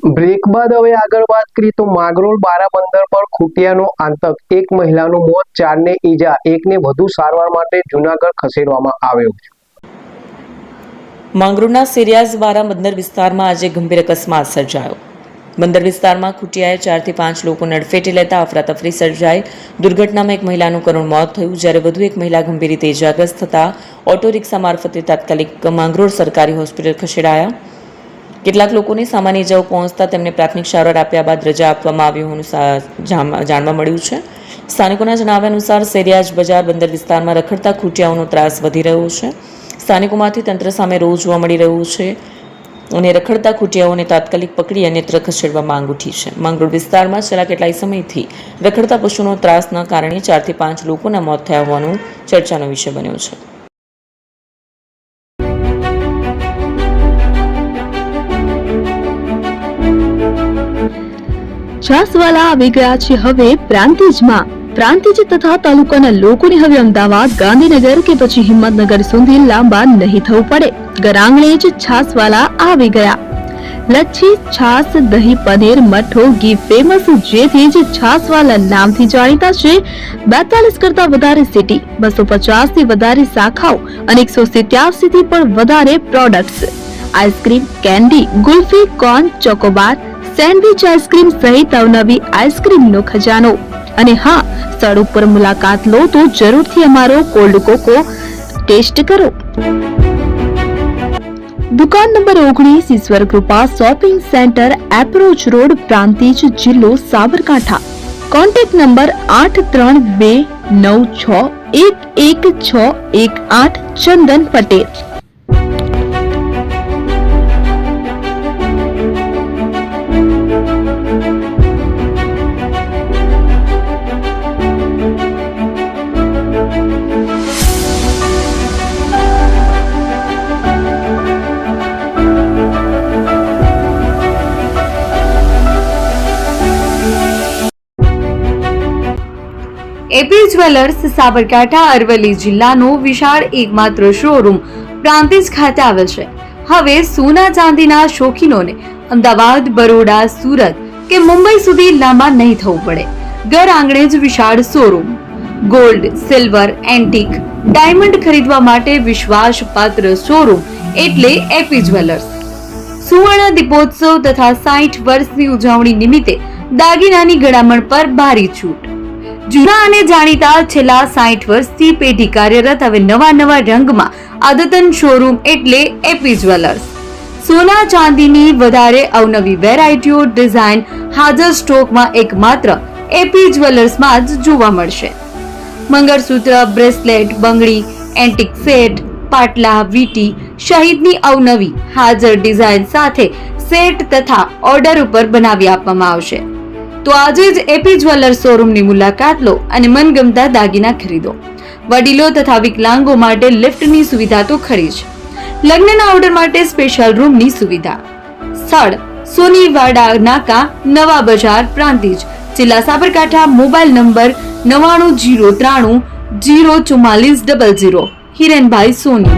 Break બાદ હવે આગળ વાત કરીએ તો માંગરોળ બારાબંદર પર ખૂટિયાનો આતંક, એક મહિલાનું મોત, 4ને ઈજા, એકને વધુ સારવાર માટે જૂનાગઢ ખસેડવામાં આવ્યો છે। માંગરોળના સિરિયાઝ બારાબંદર વિસ્તારમાં આજે ગંભીર અકસ્માત સર્જાયો। બંદર વિસ્તારમાં ખૂટિયાએ 4 થી 5 લોકોને અડફેટે લેતા અફરાતફરી સર્જાઈ। દુર્ઘટનામાં એક મહિલાનું કરુણ મોત થયું, જ્યારે વધુ એક મહિલા ગંભીર રીતે ઇજાગ્રસ્ત થતા ઓટો રિક્ષા મારફતે તાત્કાલિક માંગરોળ સરકારી હોસ્પિટલ ખસેડાયા। કેટલાક લોકોને સામાન્ય ઇજાઓ પહોંચતા તેમને પ્રાથમિક સારવાર આપ્યા બાદ રજા આપવામાં આવી હોવાનું જાણવા મળ્યું છે। સ્થાનિકોના જણાવ્યા અનુસાર સેરિયાજ બજાર બંદર વિસ્તારમાં રખડતા ખૂટિયાઓનો ત્રાસ વધી રહ્યો છે। સ્થાનિકોમાંથી તંત્ર સામે રોષ જોવા મળી રહ્યો છે અને રખડતા ખૂટિયાઓને તાત્કાલિક પકડી અન્યત્ર ખસેડવા માંગ ઉઠી છે। માંગરોળ વિસ્તારમાં છેલ્લા કેટલાય સમયથી રખડતા પશુનો ત્રાસના કારણે 4 થી 5 લોકોના મોત થયા હોવાનું ચર્ચાનો વિષય બન્યો છે। છાસવાલા આવી ગયા છે હવે પ્રાંતિજમાં। પ્રાંતિજ તથા તાલુકાના લોકોને હવે અમદાવાદ, ગાંધીનગર કે પછી હિંમતનગર સુધી લાંબા નહીં થવું પડે। ઘર આંગણે જ છાસવાલા આવી ગયા। લચ્છી, છાસ, દહીં, પનીર, મઠ્ઠો, ઘી ફેમસ, જેથી જ છાસવાલા નામથી જાણીતા છે। 42 કરતા વધારે સિટી, 250 થી વધારે શાખાઓ અને 187 થી પણ વધારે products. Ice cream, candy, kulfi, corn, Chocobar, sandwich ice cream સહિત અવનવી આઈસ્ક્રીમનો ખજાનો। અને હા, સ્થળ ઉપર મુલાકાત લો તો જરૂરથી અમારો કોલ્ડ કોકો ટેસ્ટ કરો। દુકાન number 19, Ishwar Krupa shopping centre, approach road, Prantij, જિલ્લો Sabarkantha. Contact number 8329611618, Chandan Patel. AP jewellers Sabarkantha Aravalli જિલ્લાનો વિશાળ એકમાત્ર શોરૂમ પ્રાંતિજ ખાતે આવેલ છે। હવે સોના ચાંદીના શોખીનોને અમદાવાદ, બરોડા, સુરત કે મુંબઈ સુધી લાંબા નહીં થવું પડે। ઘર આંગણે જ વિશાળ showroom. Gold, silver, antique, diamond ખરીદવા માટે વિશ્વાસપાત્ર શોરૂમ એટલે એપી જ્વેલર્સ। સુવર્ણ દીપોત્સવ તથા 60 વર્ષની ઉજવણી નિમિત્તે દાગીનાની ગળામણ પર ભારી છૂટ। જૂના અને જાણીતા છેલ્લા 60 વર્ષથી પેઢી કાર્યરત હવે નવા રંગમાં અદ્યતન શોરૂમ એટલે એપી જ્વેલર્સ। સોના ચાંદીની વધારે અવનવી વેરાયટીઓ, ડિઝાઇન હાજર સ્ટોકમાં એકમાત્ર એપી જ્વેલર્સમાં જ જોવા મળશે। મંગળસૂત્ર, બ્રેસલેટ, બંગડી, એન્ટિક સેટ, પાટલા, વીટી સહિતની અવનવી હાજર ડિઝાઇન સાથે સેટ તથા ઓર્ડર ઉપર બનાવી આપવામાં આવશે। તો આજે જ એપી જ્વેલર્સ શોરૂમની મુલાકાત લો અને મનગમતા દાગીના ખરીદો। વડીલો તથા વિકલાંગો માટે લિફ્ટની સુવિધા તો ખરી જ, લગ્નના ઓર્ડર માટે સ્પેશિયલ રૂમની સુવિધા। સ્થળ સોનીવાડા નાકા, નવા બજાર, પ્રાંતિજ, જિલ્લા સાબરકાંઠા। Mobile number 9903004400। હિરેનભાઈ સોની।